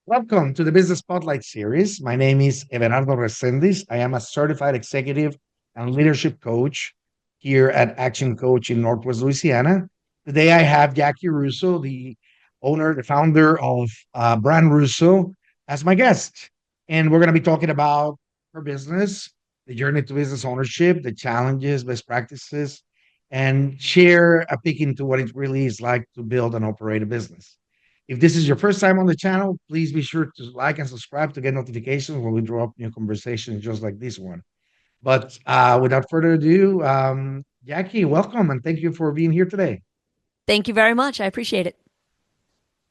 Welcome to the Business Spotlight series. My name is Everardo Resendiz. I am a certified executive and leadership coach here at Action Coach in Northwest Louisiana. Today, I have Jaci Russo, the owner, the founder of Brand Russo, as my guest. And we're going to be talking about her business, the journey to business ownership, the challenges, best practices, and share a peek into what it really is like to build and operate a business. If this is your first time on the channel, please be sure to like and subscribe to get notifications when we draw up new conversations just like this one. But without further ado, Jaci, welcome and thank you for being here today. Thank you very much. I appreciate it.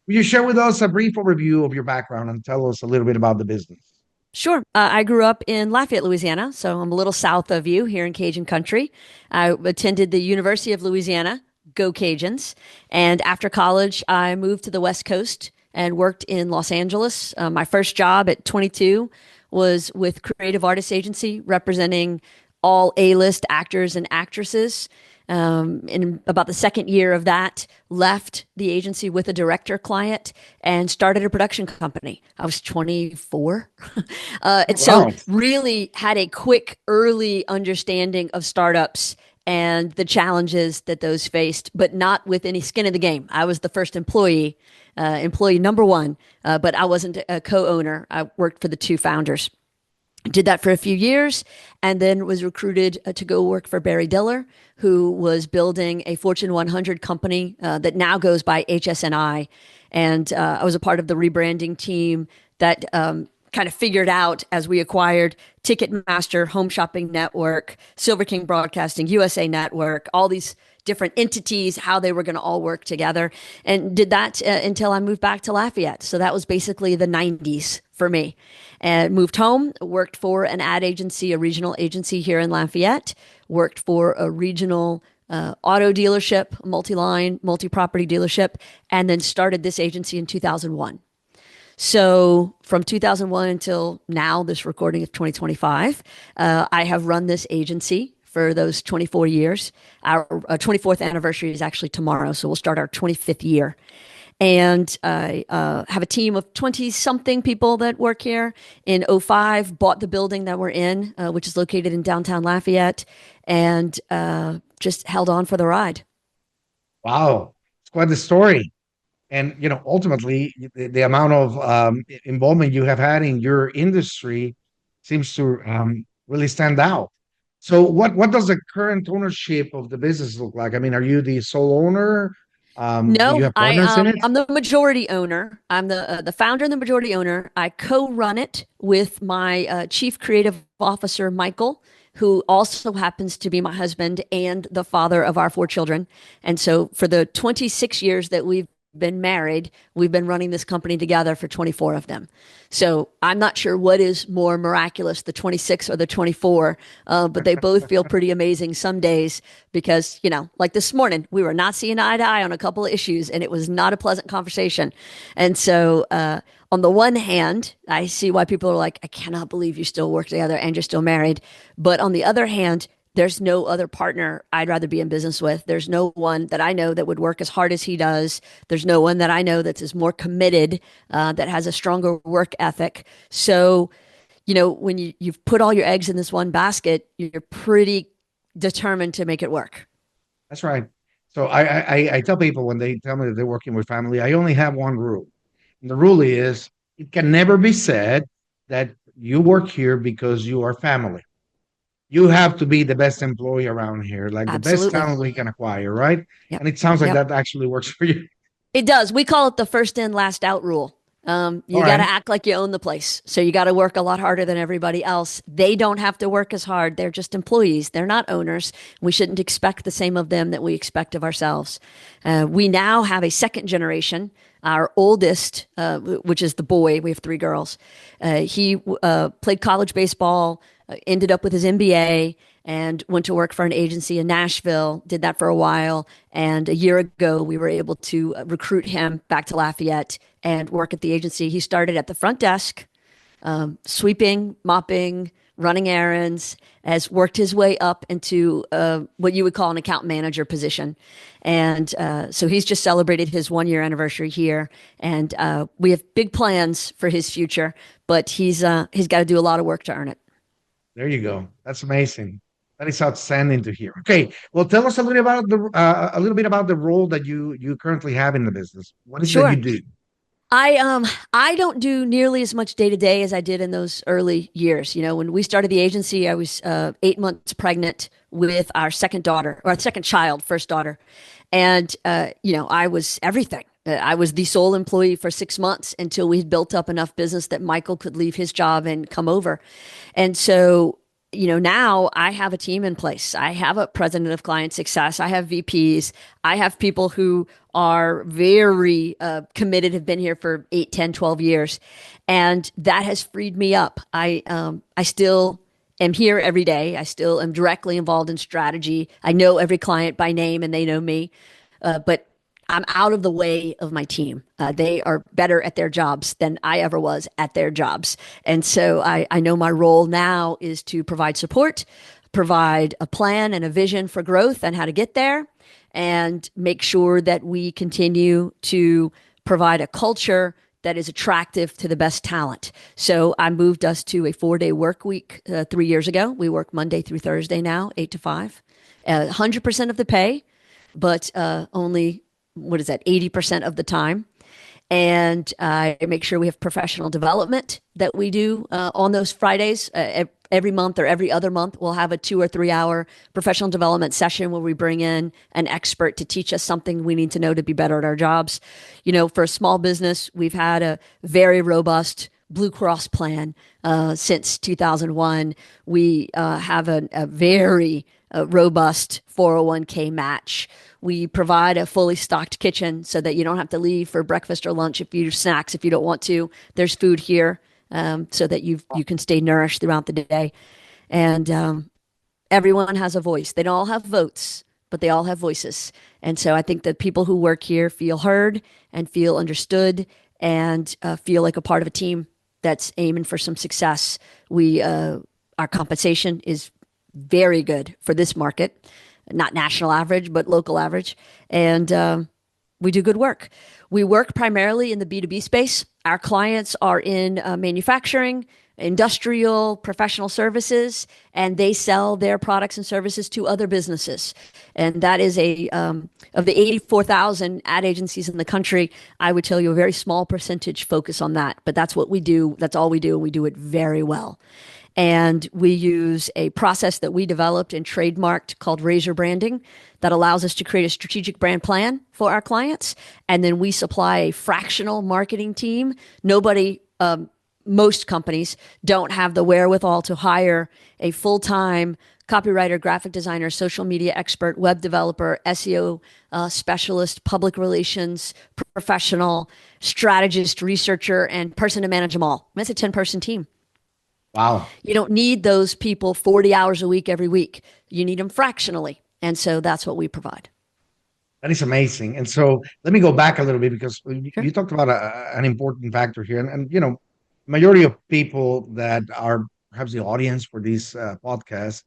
Will you share with us a brief overview of your background and tell us a little bit about the business? Sure. I grew up in Lafayette, Louisiana, so I'm a little south of you here in Cajun country. I attended the University of Louisiana, go Cajuns. And after college, I moved to the West Coast and worked in Los Angeles. My first job at 22 was with Creative Artists Agency, representing all A-list actors and actresses. In about the second year of that, left the agency with a director client and started a production company. I was 24. And so Wow. really had a quick early understanding of startups and the challenges that those faced, but not with any skin in the game. I was the first employee number one, but I wasn't a co-owner. I worked for the two founders. Did that for a few years and then was recruited to go work for Barry Diller, who was building a Fortune 100 company that now goes by HSNI. And I was a part of the rebranding team that kind of figured out as we acquired Ticketmaster, Home Shopping Network, Silver King Broadcasting, USA Network, all these different entities, how they were going to all work together, and did that until I moved back to Lafayette. So that was basically the 90s for me. And moved home, worked for an ad agency, a regional agency here in Lafayette, worked for a regional auto dealership, multi-line, multi-property dealership, and then started this agency in 2001. So from 2001 until now, this recording of 2025, I have run this agency for those 24 years. Our 24th anniversary is actually tomorrow, so we'll start our 25th year. And I have a team of 20 something people that work here. In '05, bought the building that we're in, which is located in downtown Lafayette, and just held on for the ride. Wow. It's quite the story. And ultimately, the amount of involvement you have had in your industry seems to really stand out. So, what does the current ownership of the business look like? I mean, are you the sole owner? Do you No, have partners in it? I'm the majority owner. I'm the founder and the majority owner. I co-run it with my chief creative officer, Michael, who also happens to be my husband and the father of our four children. And so, for the 26 years that we've been married, we've been running this company together for 24 of them. So I'm not sure what is more miraculous, the 26 or the 24, but they both feel pretty amazing some days because, like this morning, we were not seeing eye to eye on a couple of issues and it was not a pleasant conversation. And so, on the one hand, I see why people are like, I cannot believe you still work together and you're still married. But on the other hand, there's no other partner I'd rather be in business with. There's no one that I know that would work as hard as he does. There's no one that I know that's as more committed, that has a stronger work ethic. So, when you've put all your eggs in this one basket, you're pretty determined to make it work. That's right. So, I tell people when they tell me that they're working with family, I only have one rule. And the rule is it can never be said that you work here because you are family. You have to be the best employee around here, like the best Absolutely. talent we can acquire, right? Yep. And it sounds like Yep. that actually works for you. It does. We call it the first in, last out rule. All You got to right. act like you own the place. So you got to work a lot harder than everybody else. They don't have to work as hard. They're just employees. They're not owners. We shouldn't expect the same of them that we expect of ourselves. We now have a second generation. Our oldest, which is the boy, we have three girls. He played college baseball, ended up with his MBA, and went to work for an agency in Nashville, did that for a while. And a year ago, we were able to recruit him back to Lafayette and work at the agency. He started at the front desk, sweeping, mopping, running errands, has worked his way up into what you would call an account manager position. And so he's just celebrated his 1 year anniversary here. And we have big plans for his future, but he's got to do a lot of work to earn it. There you go. That's amazing. That is outstanding to hear. Okay, well, tell us a little bit about the role that you currently have in the business. What is it that you Sure. do? I don't do nearly as much day to day as I did in those early years. You know, when we started the agency, I was 8 months pregnant with our second daughter, or our second child, first daughter, and I was everything. I was the sole employee for 6 months until we had built up enough business that Michael could leave his job and come over. And so, now I have a team in place. I have a president of client success. I have VPs. I have people who are very committed, have been here for 8, 10, 12 years. And that has freed me up. I still am here every day. I still am directly involved in strategy. I know every client by name and they know me. But I'm out of the way of my team. They are better at their jobs than I ever was at their jobs. And so I know my role now is to provide support, provide a plan and a vision for growth and how to get there, and make sure that we continue to provide a culture that is attractive to the best talent. So I moved us to a 4-day work week 3 years ago. We work Monday through Thursday now, 8 to 5, 100% of the pay, but only, what is that, 80% of the time. And I make sure we have professional development that we do on those Fridays. Every month or every other month, we'll have a 2 or 3 hour professional development session where we bring in an expert to teach us something we need to know to be better at our jobs. For a small business, we've had a very robust Blue Cross plan since 2001. We have a very robust 401k match. We provide a fully stocked kitchen so that you don't have to leave for breakfast or lunch if you snacks if you don't want to. There's food here so that you can stay nourished throughout the day. And everyone has a voice. They don't all have votes, but they all have voices. And so I think that people who work here feel heard and feel understood and feel like a part of a team that's aiming for some success. Our compensation is very good for this market, not national average, but local average. And we do good work. We work primarily in the B2B space. Our clients are in manufacturing, industrial, professional services, and they sell their products and services to other businesses. And that is of the 84,000 ad agencies in the country, I would tell you a very small percentage focus on that. But that's what we do. That's all we do. And we do it very well. And we use a process that we developed and trademarked called Razor Branding that allows us to create a strategic brand plan for our clients. And then we supply a fractional marketing team. Most companies don't have the wherewithal to hire a full-time copywriter, graphic designer, social media expert, web developer, SEO specialist, public relations professional, strategist, researcher, and person to manage them all. That's a 10-person team. Wow. You don't need those people 40 hours a week every week. You need them fractionally. And so that's what we provide. That is amazing. And so let me go back a little bit because Sure. you talked about an important factor here. And majority of people that are perhaps the audience for these podcasts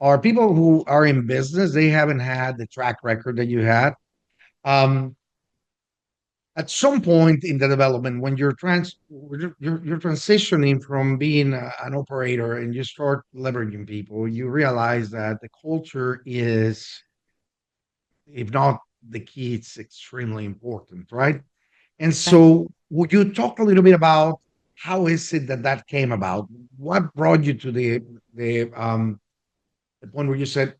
are people who are in business. They haven't had the track record that you had. Um, at some point in the development, when you're transitioning from being an operator and you start leveraging people, you realize that the culture is, if not the key, it's extremely important, right? And Right. so, would you talk a little bit about how is it that that came about? What brought you to the point where you said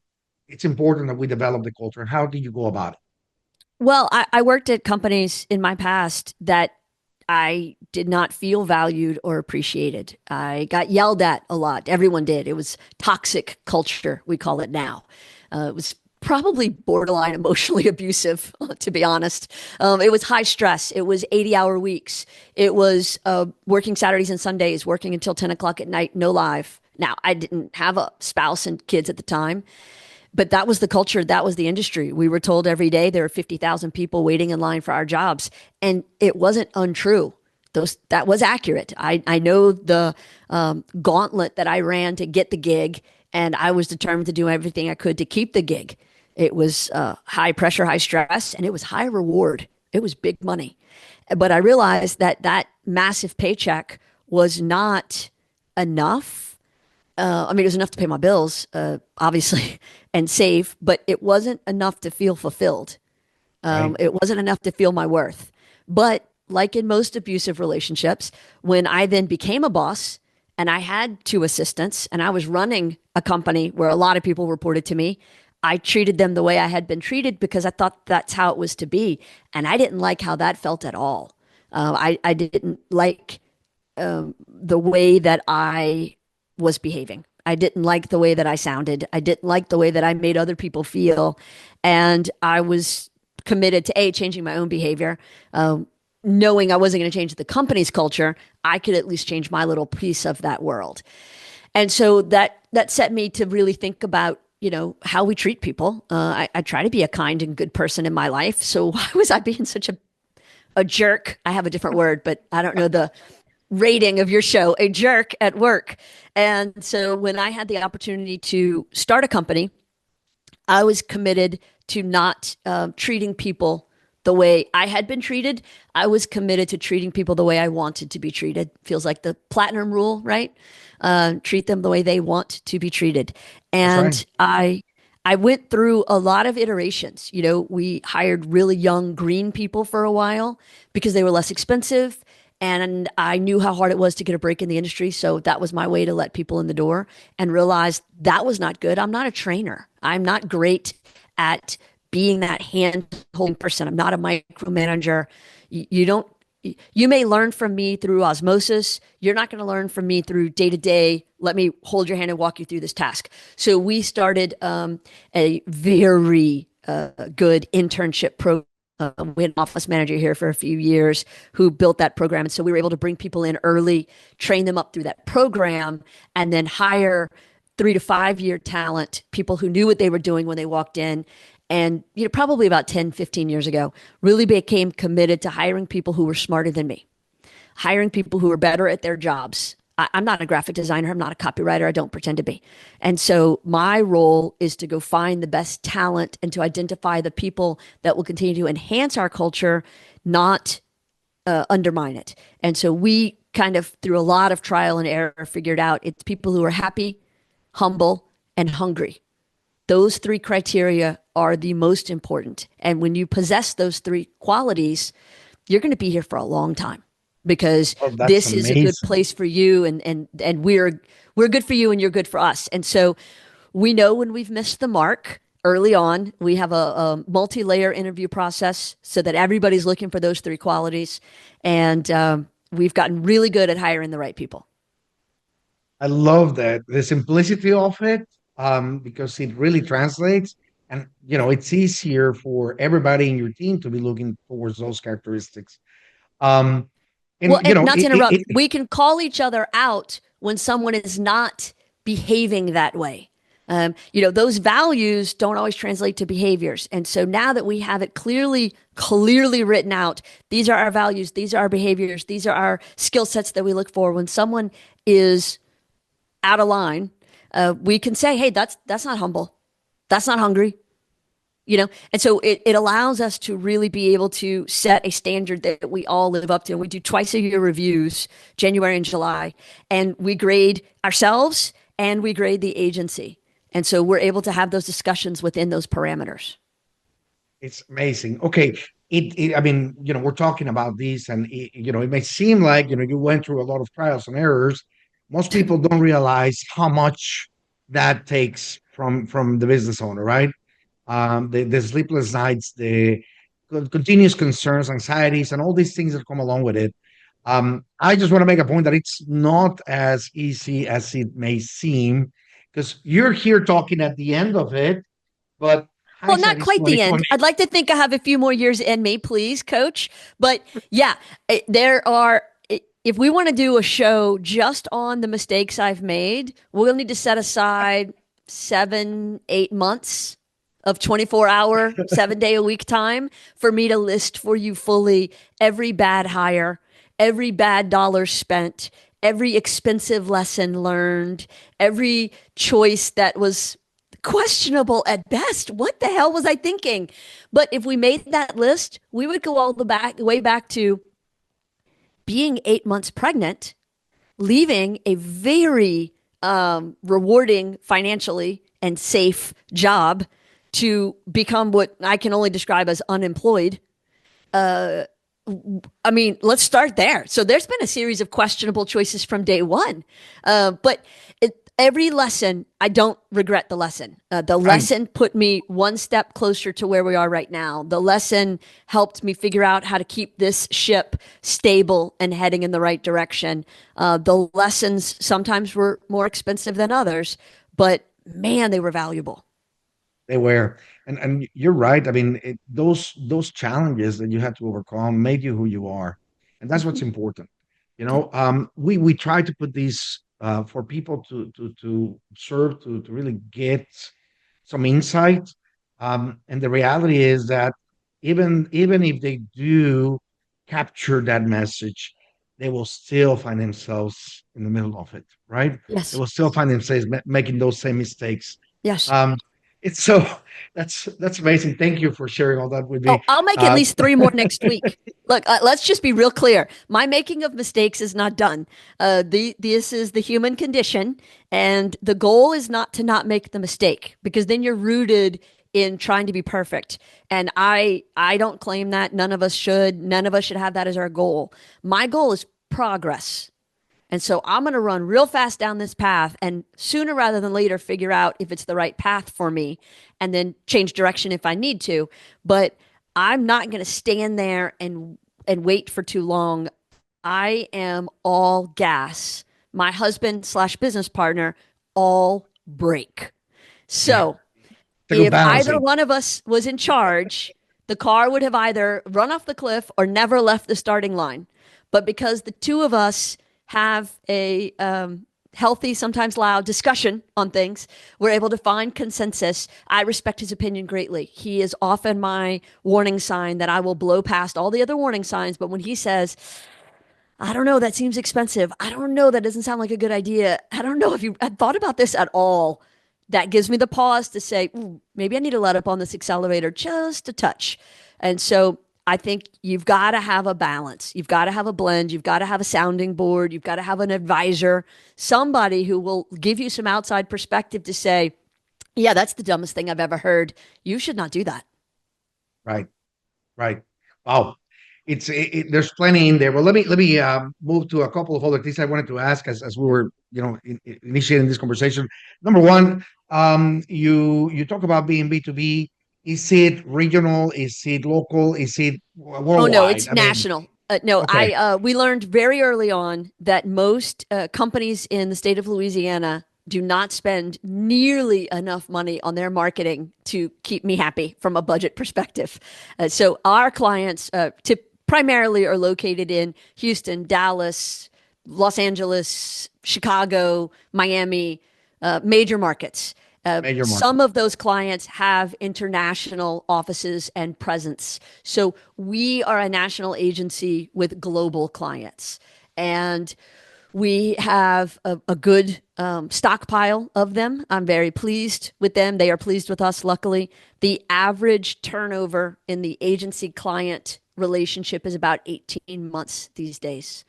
it's important that we develop the culture, and how did you go about it? Well, I worked at companies in my past that I did not feel valued or appreciated. I got yelled at a lot. Everyone did. It was toxic culture, we call it now. It was probably borderline emotionally abusive, to be honest. It was high stress. It was 80-hour weeks. It was working Saturdays and Sundays, working until 10 o'clock at night, no live. Now, I didn't have a spouse and kids at the time, but that was the culture. That was the industry. We were told every day there were 50,000 people waiting in line for our jobs. And it wasn't untrue. That was accurate. I know the gauntlet that I ran to get the gig, and I was determined to do everything I could to keep the gig. It was high pressure, high stress, and it was high reward. It was big money. But I realized that that massive paycheck was not enough. I mean, it was enough to pay my bills, obviously, and save, but it wasn't enough to feel fulfilled. Right. It wasn't enough to feel my worth. But like in most abusive relationships, when I then became a boss and I had two assistants and I was running a company where a lot of people reported to me, I treated them the way I had been treated because I thought that's how it was to be. And I didn't like how that felt at all. I didn't like the way that I was behaving. I didn't like the way that I sounded. I didn't like the way that I made other people feel. And I was committed to changing my own behavior, knowing I wasn't going to change the company's culture. I could at least change my little piece of that world. And so that set me to really think about, how we treat people. I try to be a kind and good person in my life. So why was I being such a jerk? I have a different word, but I don't know the rating of your show, a jerk at work. And so when I had the opportunity to start a company, I was committed to not treating people the way I had been treated. I was committed to treating people the way I wanted to be treated. Feels like the platinum rule, right? Treat them the way they want to be treated. That's right. And I went through a lot of iterations. We hired really young green people for a while because they were less expensive. And I knew how hard it was to get a break in the industry. So that was my way to let people in the door and realized that was not good. I'm not a trainer. I'm not great at being that hand holding person. I'm not a micromanager. You don't, you may learn from me through osmosis. You're not going to learn from me through day to day. Let me hold your hand and walk you through this task. So we started a very good internship program. We had an office manager here for a few years who built that program. And so we were able to bring people in early, train them up through that program, and then hire 3 to 5 year talent, people who knew what they were doing when they walked in. And, probably about 10, 15 years ago, really became committed to hiring people who were smarter than me, hiring people who were better at their jobs. I'm not a graphic designer. I'm not a copywriter. I don't pretend to be. And so my role is to go find the best talent and to identify the people that will continue to enhance our culture, not undermine it. And so we kind of, through a lot of trial and error, figured out it's people who are happy, humble, and hungry. Those three criteria are the most important. And when you possess those three qualities, you're going to be here for a long time because Oh, that's this is a good amazing. place for you and we're good for you and you're good for us. And so we know when we've missed the mark early on. We have a multi-layer interview process so that everybody's looking for those three qualities. And we've gotten really good at hiring the right people. I love that the simplicity of it, because it really translates, and it's easier for everybody in your team to be looking towards those characteristics. Um, Well, and and not to interrupt, we can call each other out when someone is not behaving that way. Those values don't always translate to behaviors. And so now that we have it clearly written out, these are our values, these are our behaviors, these are our skill sets that we look for. When someone is out of line, we can say, hey, that's not humble. That's not hungry. And so it allows us to really be able to set a standard that we all live up to. And we do twice a year reviews, January and July, and we grade ourselves and we grade the agency. And so we're able to have those discussions within those parameters. it's amazing. Okay, I mean, we're talking about this, and it may seem like you went through a lot of trials and errors. Most people don't realize how much that takes from the business owner, right? The sleepless nights, the continuous concerns, anxieties, and all these things that come along with it. I just want to make a point that it's not as easy as it may seem, because you're here talking at the end of it, but Well, not hindsight is quite the end. 2020. I'd like to think I have a few more years in me, please, coach. But yeah, there are. If we want to do a show just on the mistakes I've made, we'll need to set aside 7, 8 months of 24-hour, 7 day a week time for me to list for you fully every bad hire, every bad dollar spent, every expensive lesson learned, every choice that was questionable at best. What the hell was I thinking? But if we made that list, we would go all the back way back to being 8 months pregnant, leaving a very rewarding financially and safe job to become what I can only describe as unemployed. I mean, let's start there. So there's been a series of questionable choices from day one. But every lesson, I don't regret the lesson. The Right. lesson put me one step closer to where we are right now. The lesson helped me figure out how to keep this ship stable and heading in the right direction. The lessons sometimes were more expensive than others, but man, they were valuable. They were, and you're right. I mean, those challenges that you had to overcome made you who you are, and that's what's important. We try to put these for people to serve to really get some insight. And the reality is that even if they do capture that message, they will still find themselves in the middle of it, right? They Yes. will still find themselves making those same mistakes. Yes. Um, it's so that's amazing. Thank you for sharing all that with Oh, me. I'll make at Uh, least three more next week. Look, let's just be real clear. My making of mistakes is not done. This is the human condition, and the goal is not to not make the mistake because then you're rooted in trying to be perfect. And I don't claim that. None of us should. None of us should have that as our goal. My goal is progress. And so I'm going to run real fast down this path and sooner rather than later figure out if it's the right path for me and then change direction if I need to. But I'm not going to stand there and wait for too long. I am all gas. My husband slash business partner, all brake. yeah, So it's a good if either balancing. one of us was in charge, the car would have either run off the cliff or never left the starting line. But because the two of us have a healthy, sometimes loud discussion on things, we're able to find consensus. I respect his opinion greatly. He is often my warning sign that I will blow past all the other warning signs. But when he says, I don't know, that seems expensive. I don't know, that doesn't sound like a good idea. I don't know if you had thought about this at all. That gives me the pause to say, maybe I need to let up on this accelerator just a touch. And so I think you've got to have a balance. You've got to have a blend. You've got to have a sounding board. You've got to have an advisor, somebody who will give you some outside perspective to say, yeah, that's the dumbest thing I've ever heard. You should not do that. Right, right. Wow, there's plenty in there. Well, let me move to a couple of other things I wanted to ask as we were initiating this conversation. Number one, you talk about being B2B. Is it regional? Is it local? Is it Oh no, worldwide? it's I mean, national. No, okay, I we learned very early on that most companies in the state of Louisiana do not spend nearly enough money on their marketing to keep me happy from a budget perspective. So our clients primarily are located in Houston, Dallas, Los Angeles, Chicago, Miami, major markets. major market. Some of those clients have international offices and presence. So we are a national agency with global clients. And we have a good stockpile of them. I'm very pleased with them. They are pleased with us, luckily. The average turnover in the agency client relationship is about 18 months these days.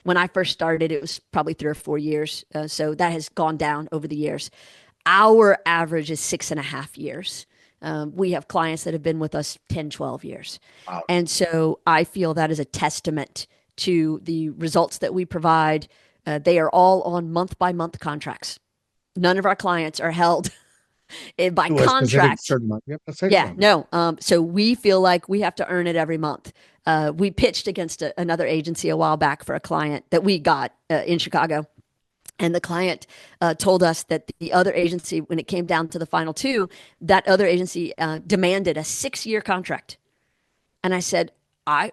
When I first started, it was probably 3 or 4 years. So that has gone down over the years. Our average is 6.5 years. We have clients that have been with us 10, 12 years. Wow. And so I feel that is a testament to the results that we provide. They are all on month by month contracts. None of our clients are held by To a specific contract. certain month. Yep, that's Yeah, excellent. no. So we feel like we have to earn it every month. We pitched against another agency a while back for a client that we got in Chicago. And the client told us that the other agency, when it came down to the final two, that other agency demanded a 6 year contract. And I said, I,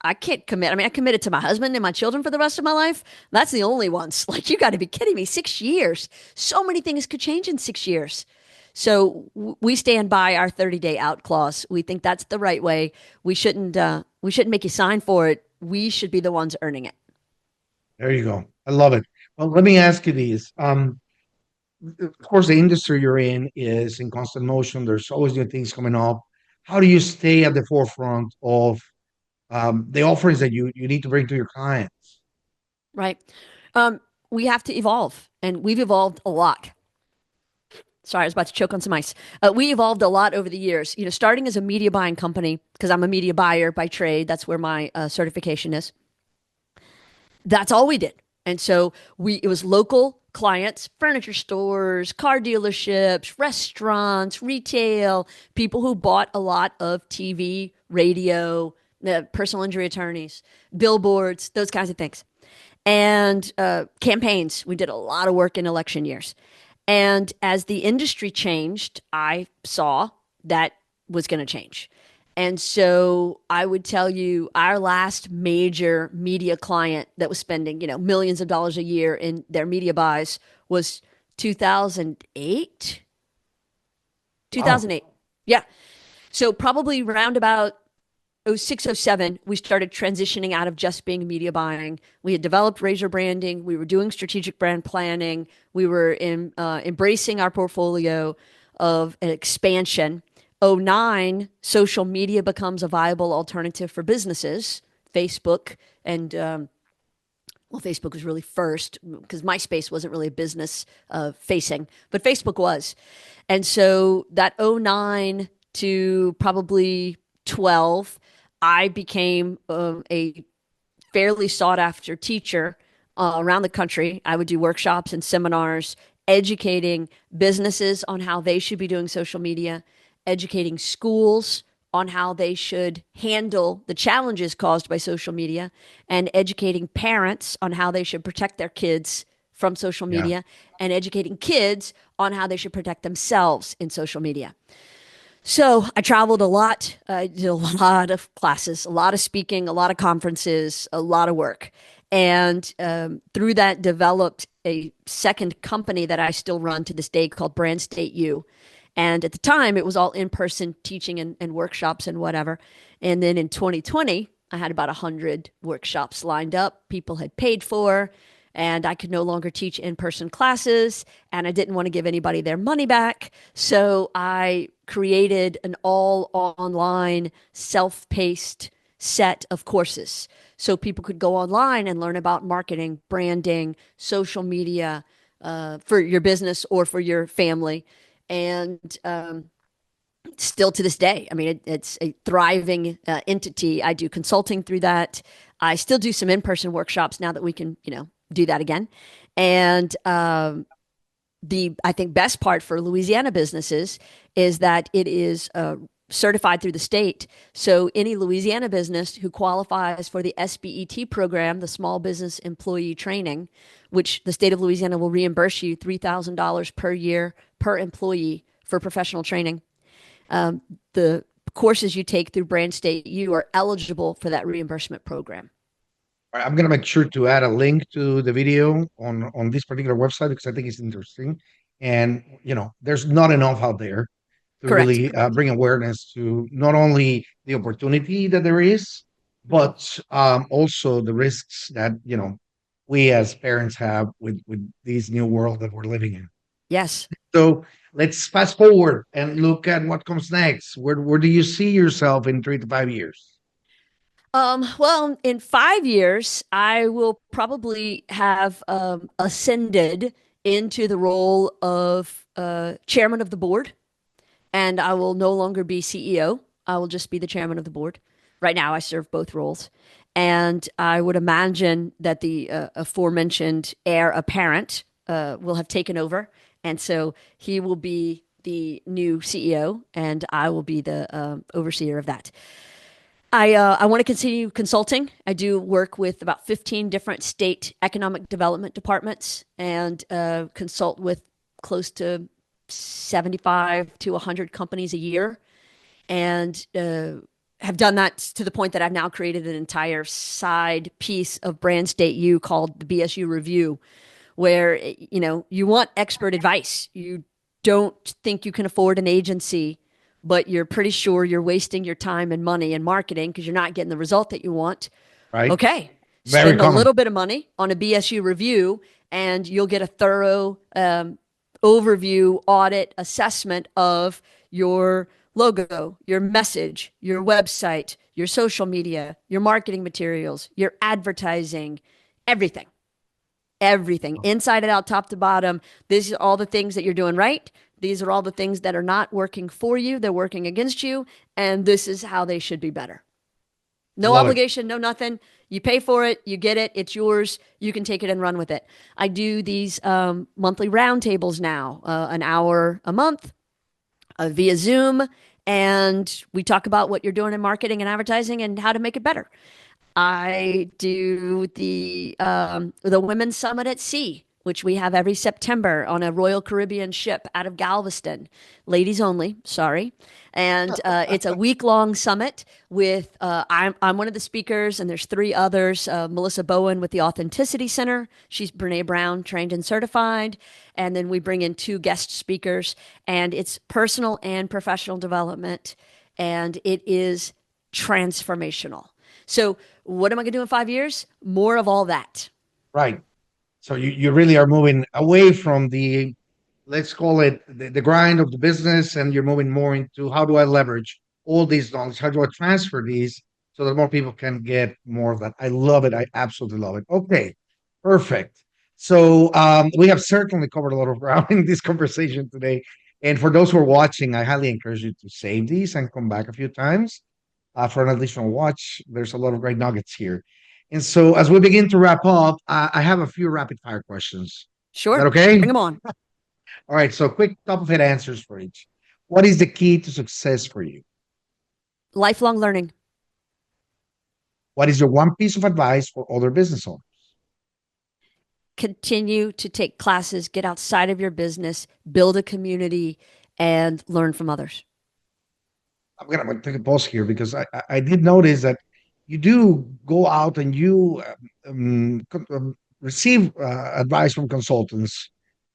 I can't commit. I mean, I committed to my husband and my children for the rest of my life. That's the only ones. Like, you got to be kidding me. 6 years. So many things could change in 6 years. So we stand by our 30-day out clause. We think that's the right way. We shouldn't make you sign for it. We should be the ones earning it. There you go. I love it. Well, let me ask you these. Of course, the industry you're in is in constant motion. There's always new things coming up. How do you stay at the forefront of the offerings that you need to bring to your clients? Right. Um, we have to evolve, and we've evolved a lot. Sorry, I was about to choke on some ice. We evolved a lot over the years. Starting as a media buying company, because I'm a media buyer by trade. That's where my certification is. That's all we did. And so it was local clients, furniture stores, car dealerships, restaurants, retail, people who bought a lot of TV, radio, personal injury attorneys, billboards, those kinds of things. And campaigns. We did a lot of work in election years. And as the industry changed, I saw that was going to change. And so I would tell you our last major media client that was spending, millions of dollars a year in their media buys was 2008. Wow. 2008. Yeah. So probably around about '06, '07, we started transitioning out of just being media buying. We had developed razor branding. We were doing strategic brand planning. We were embracing our portfolio of an expansion. '09, social media becomes a viable alternative for businesses. Facebook and well, Facebook was really first because MySpace wasn't really a business facing, but Facebook was. And so that '09 to probably 12, I became a fairly sought after teacher around the country. I would do workshops and seminars educating businesses on how they should be doing social media, educating schools on how they should handle the challenges caused by social media, and educating parents on how they should protect their kids from social Yeah. media, and educating kids on how they should protect themselves in social media. So I traveled a lot. I did a lot of classes, a lot of speaking, a lot of conferences, a lot of work. And through that, developed a second company that I still run to this day called Brand State U. And at the time, it was all in person teaching and workshops and whatever. And then in 2020, I had about 100 workshops lined up, people had paid for, and I could no longer teach in person classes. And I didn't want to give anybody their money back. So I created an all online, self paced set of courses. So people could go online and learn about marketing, branding, social media for your business or for your family. And still to this day, I mean, it's a thriving entity. I do consulting through that. I still do some in person workshops now that we can, do that again. And the I think best part for Louisiana businesses is that it is certified through the state. So any Louisiana business who qualifies for the SBET program, the Small Business Employee Training, which the state of Louisiana will reimburse you $3,000 per year per employee for professional training. The courses you take through Brand State U are eligible for that reimbursement program. All right, I'm gonna make sure to add a link to the video on this particular website because I think it's interesting. And there's not enough out there to Correct. really bring awareness to not only the opportunity that there is, but also the risks that we as parents have with this new world that we're living in. Yes. So let's fast forward and look at what comes next. Where do you see yourself in 3 to 5 years? Well, in 5 years, I will probably have ascended into the role of chairman of the board, and I will no longer be CEO. I will just be the chairman of the board. Right now, I serve both roles. And I would imagine that the aforementioned heir apparent will have taken over. And so he will be the new CEO, and I will be the overseer of that. I want to continue consulting. I do work with about 15 different state economic development departments and consult with close to 75 to 100 companies a year, and have done that to the point that I've now created an entire side piece of Brand State U called the BSU Review, where you want expert advice. You don't think you can afford an agency, but you're pretty sure you're wasting your time and money in marketing because you're not getting the result that you want. Right? Okay, Very spend a common. little bit of money on a BSU review and you'll get a thorough overview, audit, assessment of your logo, your message, your website, your social media, your marketing materials, your advertising, everything. Everything inside and out, top to bottom. These are all the things that you're doing right. These are all the things that are not working for you. They're working against you. And this is how they should be better. No Love it. obligation, no nothing. You pay for it, you get it, it's yours. You can take it and run with it. I do these monthly roundtables now, an hour a month via Zoom, and we talk about what you're doing in marketing and advertising and how to make it better. I do the Women's Summit at Sea, which we have every September on a Royal Caribbean ship out of Galveston, ladies only. Sorry, and it's a week-long summit with I'm one of the speakers, and there's three others. Melissa Bowen with the Authenticity Center. She's Brene Brown trained and certified, and then we bring in two guest speakers, and it's personal and professional development, and it is transformational. So, what am I going to do in 5 years? More of all that. Right. So you really are moving away from the, let's call it the grind of the business, and you're moving more into how do I leverage all these knowledge? How do I transfer these so that more people can get more of that? I love it. I absolutely love it. Okay, perfect. So we have certainly covered a lot of ground in this conversation today. And for those who are watching, I highly encourage you to save these and come back a few times for an additional watch. There's a lot of great nuggets here. And so, as we begin to wrap up, I have a few rapid fire questions. Is that Sure, okay? bring them on. All right. So, quick top of head answers for each. What is the key to success for you? Lifelong learning. What is your one piece of advice for other business owners? Continue to take classes, get outside of your business, build a community, and learn from others. I'm gonna take a pause here because I did notice that you do go out and you receive advice from consultants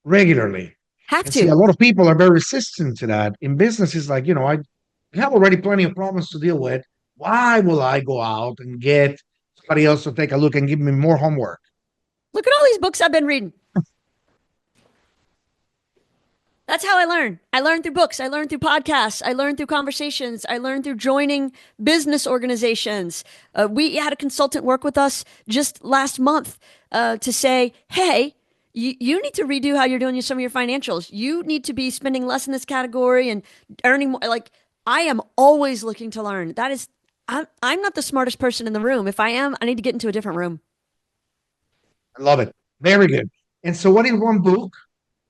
regularly. Have And see, a to. lot of people are very resistant to that. In business, it's like, I have already plenty of problems to deal with. Why will I go out and get somebody else to take a look and give me more homework? Look at all these books I've been reading. That's how I learn. I learn through books. I learn through podcasts. I learn through conversations. I learn through joining business organizations. We had a consultant work with us just last month to say, hey, you need to redo how you're doing some of your financials. You need to be spending less in this category and earning more. Like, I am always looking to learn. I'm not the smartest person in the room. If I am, I need to get into a different room. I love it. Very good. And so, what is one book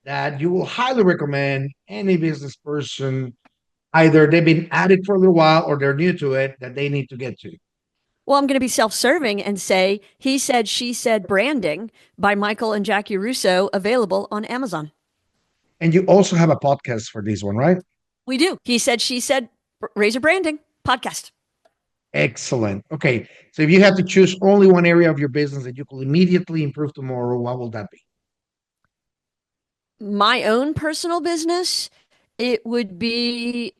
that you will highly recommend any business person, either they've been at it for a little while or they're new to it, that they need to get to? Well, I'm going to be self serving and say, He Said, She Said Branding by Michael and Jaci Russo, available on Amazon. And you also have a podcast for this one, right? We do. He Said, She Said Razor Branding podcast. Excellent. Okay. So if you had to choose only one area of your business that you could immediately improve tomorrow, what will that be? My own personal business, it would be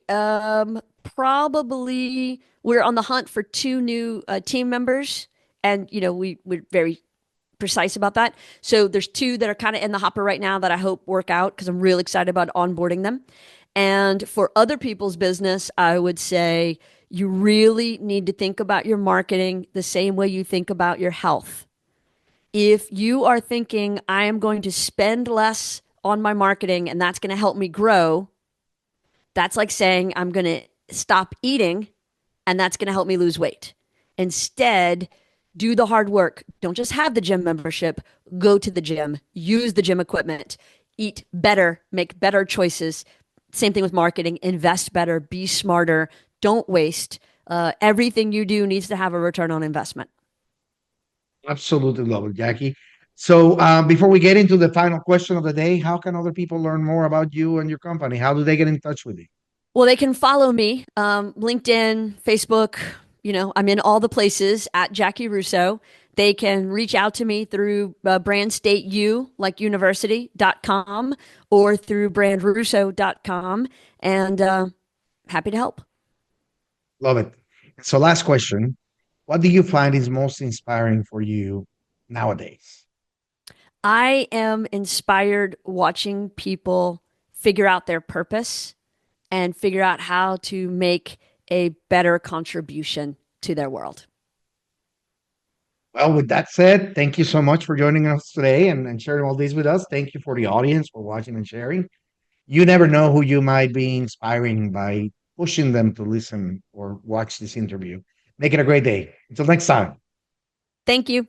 probably we're on the hunt for two new team members. And, we're very precise about that. So there's two that are kind of in the hopper right now that I hope work out because I'm really excited about onboarding them. And for other people's business, I would say you really need to think about your marketing the same way you think about your health. If you are thinking, I am going to spend less on my marketing and that's going to help me grow, that's like saying I'm going to stop eating and that's going to help me lose weight. Instead, do the hard work. Don't just have the gym membership. Go to the gym, use the gym equipment, eat better, make better choices. Same thing with marketing. Invest better, be smarter, don't waste. Everything you do needs to have a return on investment. Absolutely love it, Jackie. So before we get into the final question of the day, how can other people learn more about you and your company? How do they get in touch with you? Well, they can follow me, LinkedIn, Facebook. I'm in all the places at Jaci Russo. They can reach out to me through brandstateu, like university.com, or through brandrusso.com, and happy to help. Love it. So, last question. What do you find is most inspiring for you nowadays? I am inspired watching people figure out their purpose and figure out how to make a better contribution to their world. Well, with that said, thank you so much for joining us today and sharing all these with us. Thank you for the audience for watching and sharing. You never know who you might be inspiring by pushing them to listen or watch this interview. Make it a great day. Until next time. Thank you.